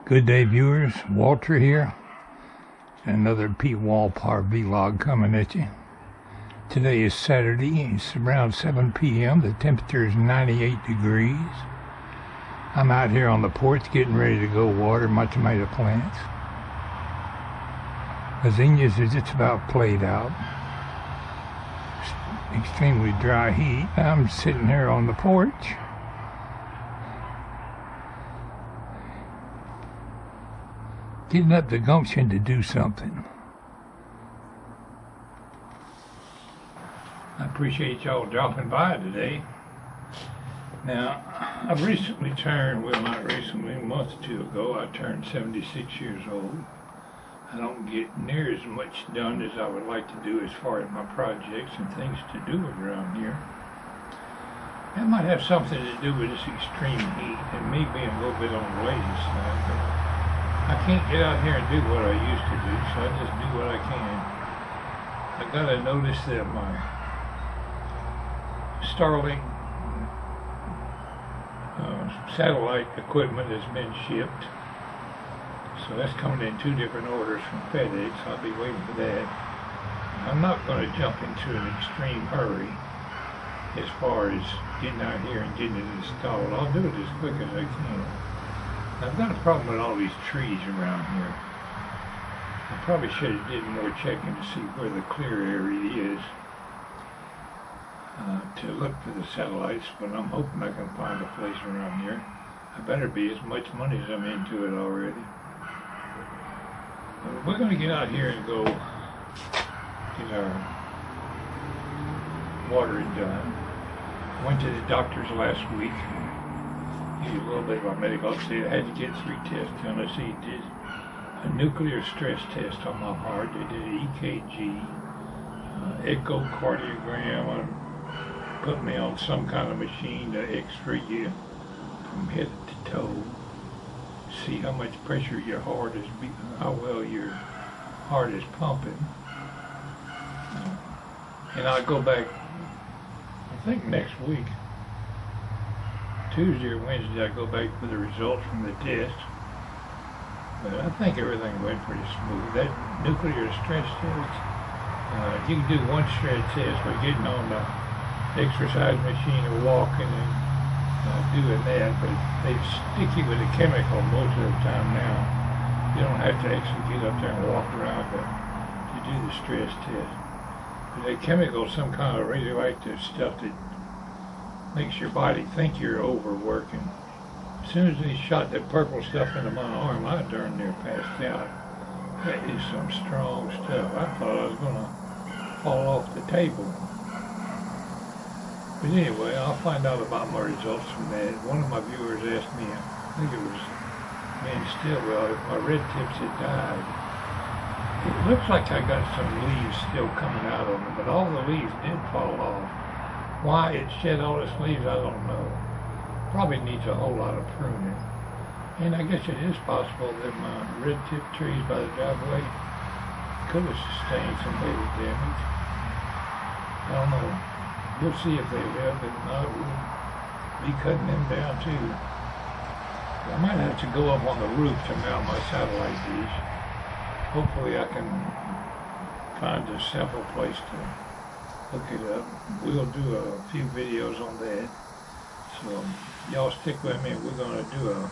Good day, viewers. Walter here. Another Pwalpar vlog coming at you. Today is Saturday. It's around 7 p.m. The temperature is 98 degrees. I'm out here on the porch getting ready to go water my tomato plants. The zinnias are just about played out. Extremely dry heat. I'm sitting here on the porch. Getting up the gumption to do something. I appreciate y'all dropping by today. Now, I've recently turned, well not recently, a month or two ago, I turned 76 years old. I don't get near as much done as I would like to do as far as my projects and things to do around here. That might have something to do with this extreme heat and me being a little bit on the lazy side. But I can't get out here and do what I used to do, so I just do what I can. I gotta notice that my Starlink satellite equipment has been shipped. So that's coming in 2 different orders from FedEx. I'll be waiting for that. I'm not going to jump into an extreme hurry as far as getting out here and getting it installed. I'll do it as quick as I can. I've got a problem with all these trees around here. I probably should have did more checking to see where the clear area is to look for the satellites, but I'm hoping I can find a place around here. I better be as much money as I'm into it already. But we're going to get out here and go get our watering done. Went to the doctor's last week. A little bit of my medical update. I had to get 3 tests done. I see did a nuclear stress test on my heart. They did an EKG, echocardiogram, put me on some kind of machine to x-ray you from head to toe, see how much pressure your heart is, how well your heart is pumping. And I'll go back, I think next week. Tuesday or Wednesday, I go back for the results from the test. But I think everything went pretty smooth. That nuclear stress test, you can do one stress test by getting on the exercise machine or walking and doing that, but they stick you with a chemical most of the time now. You don't have to actually get up there and walk around to do the stress test. But that chemical is some kind of radioactive stuff that makes your body think you're overworking. As soon as they shot that purple stuff into my arm, I darn near passed out. That is some strong stuff. I thought I was going to fall off the table. But anyway, I'll find out about my results from that. One of my viewers asked me, I think it was Ben Stillwell, if my red tips had died. It looks like I got some leaves still coming out of them, but all the leaves did fall off. Why it shed all its leaves, I don't know. Probably needs a whole lot of pruning. And I guess it is possible that my red tip trees by the driveway could have sustained some heavy damage. I don't know. We'll see if they will, but if not, we'll be cutting them down too. I might have to go up on the roof to mount my satellite dish. Hopefully I can find a sample place to hook it up. We'll do a few videos on that. So y'all stick with me. We're going to do a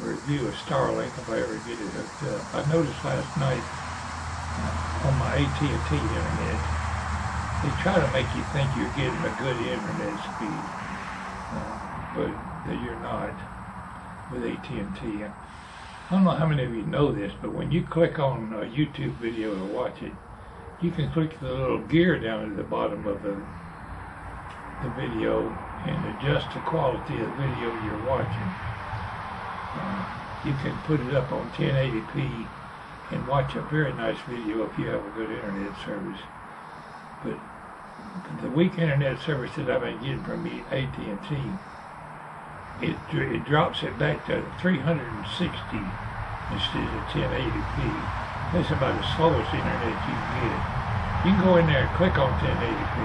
review of Starlink if I ever get it hooked up. I noticed last night on my AT&T internet, they try to make you think you're getting a good internet speed, but that you're not with AT&T. I don't know how many of you know this, but when you click on a YouTube video to watch it, you can click the little gear down at the bottom of the video and adjust the quality of the video you're watching. You can put it up on 1080p and watch a very nice video if you have a good internet service. But the weak internet service that I've been getting from AT&T, it drops it back to 360 instead of 1080p. That's about the slowest internet you can get. You can go in there and click on 1080p,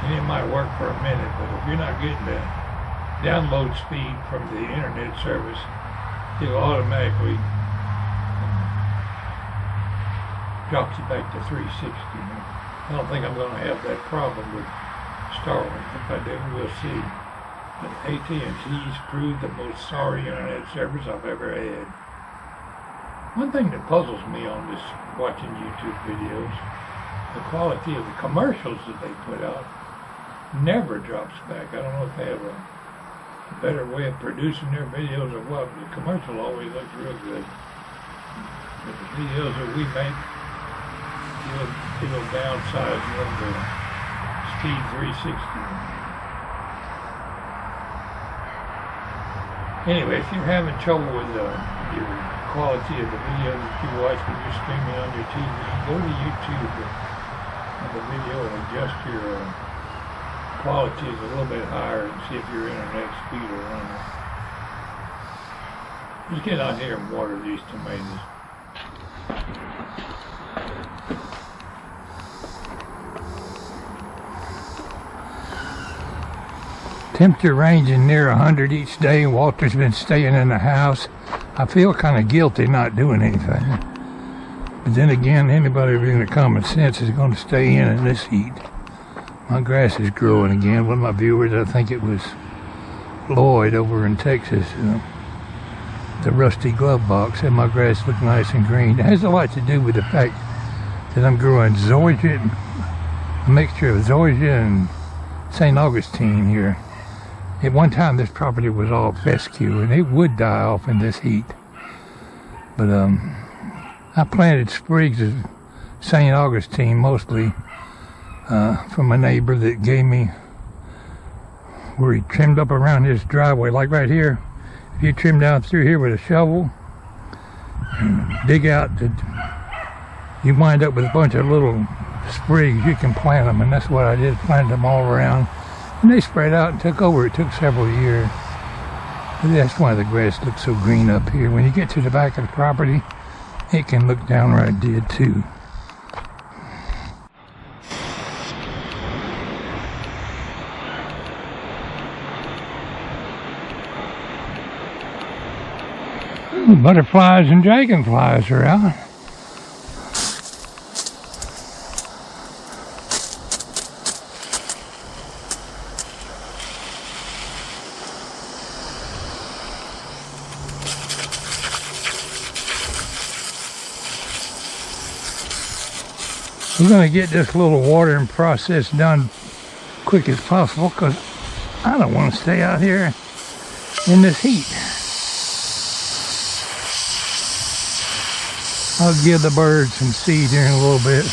and it might work for a minute, but if you're not getting the download speed from the internet service it'll automatically drops it back to 360. I don't think I'm going to have that problem with Starlink. If I do, we'll see. But AT&T's proved the most sorry internet service I've ever had. One thing that puzzles me on this watching YouTube videos, the quality of the commercials that they put out never drops back. I don't know if they have a better way of producing their videos or what, but the commercial always looks real good. But the videos that we make, it'll downsize them to speed 360. Anyway, if you're having trouble with your quality of the video that you watch when you're streaming on your TV, go to YouTube on the video and adjust your quality a little bit higher and see if your internet speed will run it. Just get out here and water these tomatoes. Temperature ranging near 100 each day. Walter's been staying in the house. I feel kind of guilty not doing anything. But then again, anybody with any common sense is going to stay in this heat. My grass is growing again. One of my viewers, I think it was Lloyd over in Texas, the rusty glove box, said my grass looked nice and green. It has a lot to do with the fact that I'm growing zoysia, a mixture of zoysia and St. Augustine here. At one time, this property was all fescue, and it would die off in this heat. But I planted sprigs of St. Augustine, mostly from a neighbor that gave me, where he trimmed up around his driveway, like right here. If you trim down through here with a shovel and dig out, you wind up with a bunch of little sprigs. You can plant them, and that's what I did, planted them all around. And they spread out and took over. It took several years. But that's why the grass looks so green up here. When you get to the back of the property, it can look downright dead too. Butterflies and dragonflies are out. We're going to get this little watering process done quick as possible because I don't want to stay out here in this heat. I'll give the birds some seed here in a little bit.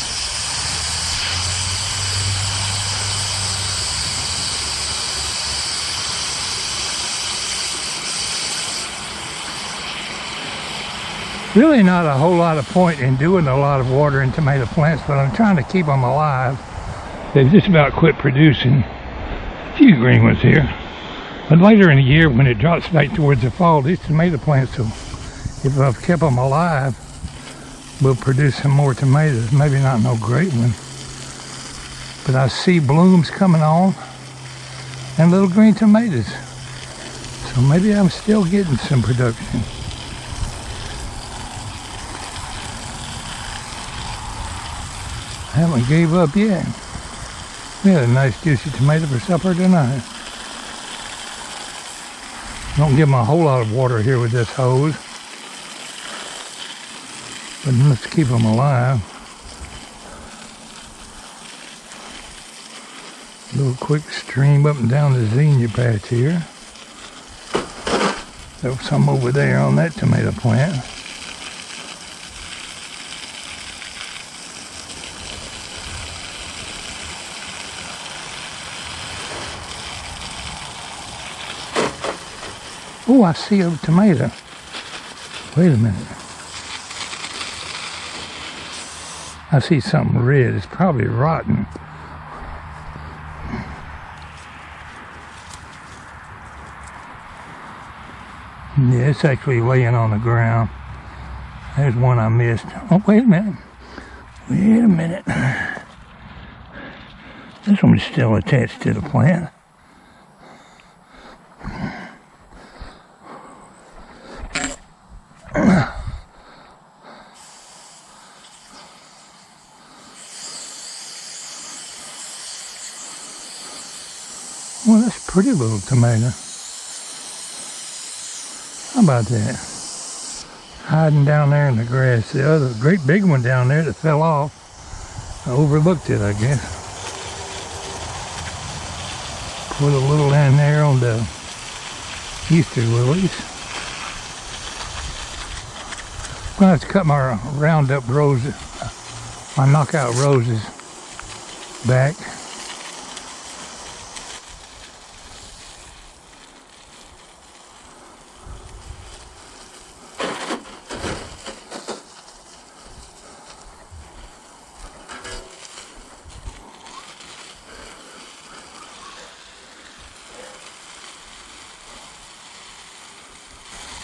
Really not a whole lot of point in doing a lot of watering tomato plants, but I'm trying to keep them alive. They've just about quit producing. A few green ones here. But later in the year, when it drops back towards the fall, these tomato plants will, if I've kept them alive, will produce some more tomatoes. Maybe not no great ones. But I see blooms coming on and little green tomatoes. So maybe I'm still getting some production. I haven't gave up yet. We had a nice juicy tomato for supper tonight. Don't give them a whole lot of water here with this hose. But let's keep them alive. A little quick stream up and down the zinnia patch here. There's some over there on that tomato plant. Oh, I see a tomato. Wait a minute. I see something red. It's probably rotten. Yeah, it's actually laying on the ground. There's one I missed. Oh, wait a minute. Wait a minute. This one's still attached to the plant. pretty little tomato. How about that? Hiding down there in the grass. The other great big one down there that fell off. I overlooked it, I guess. Put a little in there on the Easter lilies. I'm going to have to cut my roundup roses, my knockout roses back.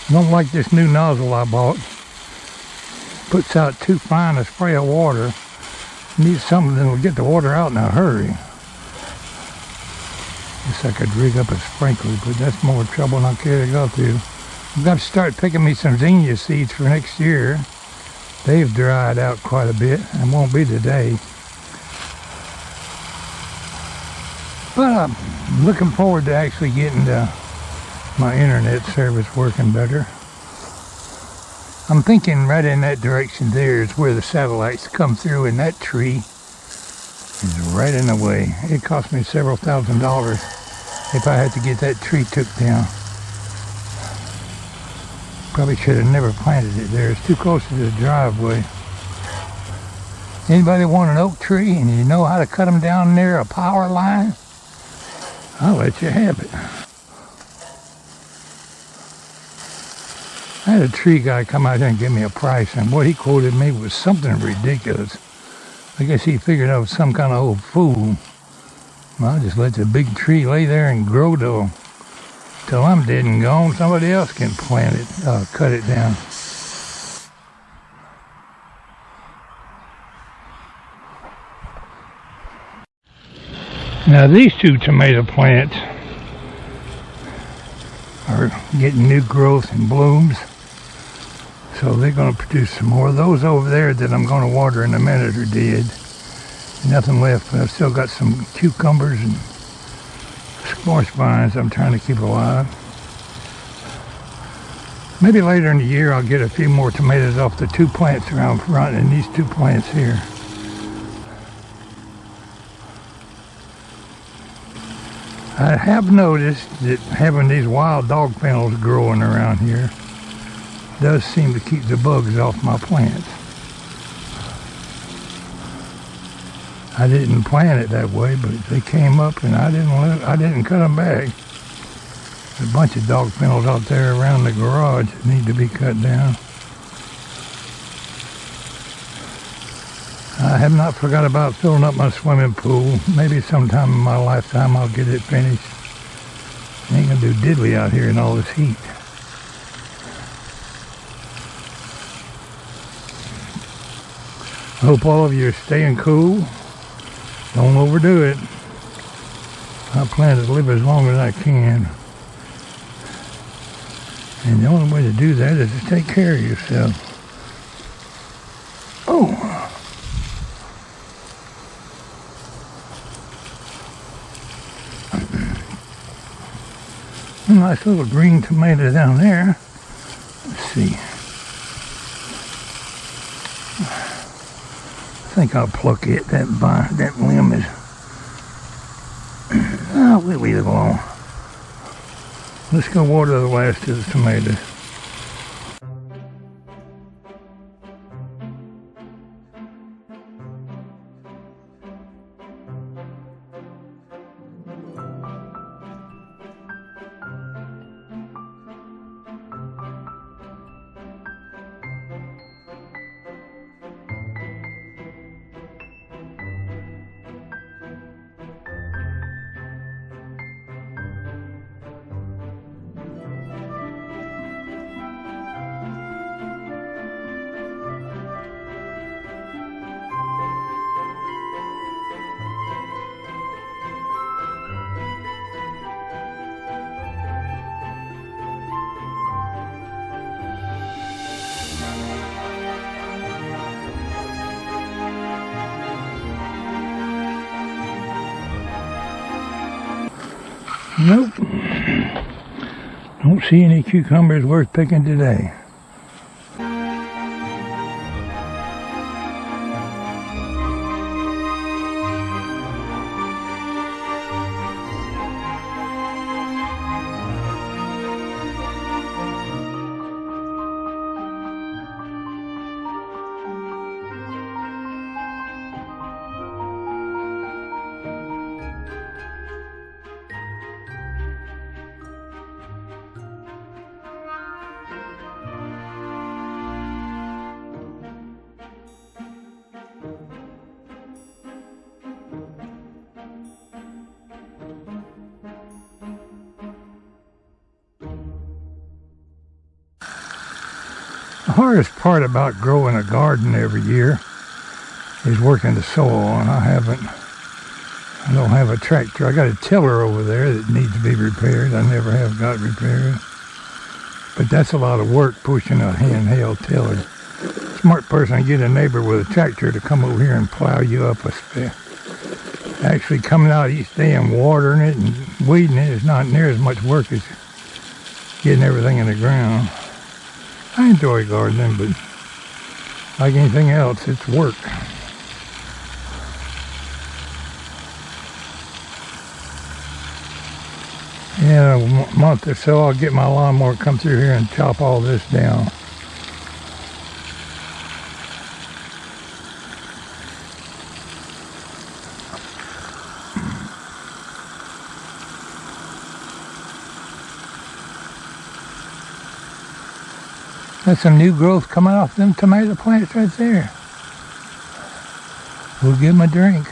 I don't like this new nozzle I bought. Puts out too fine a spray of water. Needs something that will get the water out in a hurry. Guess I could rig up a sprinkler, but that's more trouble than I care to go through. I've got to start picking me some zinnia seeds for next year. They've dried out quite a bit and won't be today. But I'm looking forward to actually getting my internet service working better. I'm thinking right in that direction there is where the satellites come through, and that tree is right in the way. It cost me several $1,000s if I had to get that tree took down. Probably should have never planted it there. It's too close to the driveway. Anybody want an oak tree and you know how to cut them down near a power line? I'll let you have it. I had a tree guy come out here and give me a price, and what he quoted me was something ridiculous. I guess he figured I was some kind of old fool. Well, I'll just let the big tree lay there and grow till I'm dead and gone. Somebody else can plant it, cut it down. Now these two tomato plants are getting new growth and blooms, so they're going to produce some more. Those over there that I'm going to water in a minute are dead. Nothing left, but I've still got some cucumbers and squash vines I'm trying to keep alive. Maybe later in the year I'll get a few more tomatoes off the two plants around front and these two plants here. I have noticed that having these wild dog kennels growing around here does seem to keep the bugs off my plants. I didn't plant it that way, but they came up and I didn't cut them back. There's a bunch of dog kennels out there around the garage that need to be cut down. I have not forgot about filling up my swimming pool. Maybe sometime in my lifetime I'll get it finished. I ain't gonna do diddly out here in all this heat. I hope all of you are staying cool. Don't overdo it. I plan to live as long as I can. And the only way to do that is to take care of yourself. Oh. A nice little green tomato down there. Let's see. I think I'll pluck it. That limb is... we'll leave it alone. Let's go water the last of the tomatoes. Nope. Don't see any cucumbers worth picking today. The hardest part about growing a garden every year is working the soil, and I don't have a tractor. I got a tiller over there that needs to be repaired. I never have got repaired. But that's a lot of work pushing a handheld tiller. Smart person, get a neighbor with a tractor to come over here and plow you up a spec. Actually coming out each day and watering it and weeding it is not near as much work as getting everything in the ground. I enjoy gardening, but like anything else, it's work. In a month or so, I'll get my lawnmower, come through here and chop all this down. That's some new growth coming off them tomato plants right there. We'll give them a drink.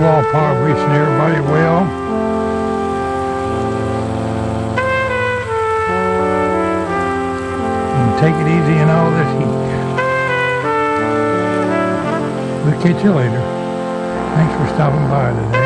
Pwalpar wishing everybody well. And take it easy in all this heat. We'll catch you later. Thanks for stopping by today.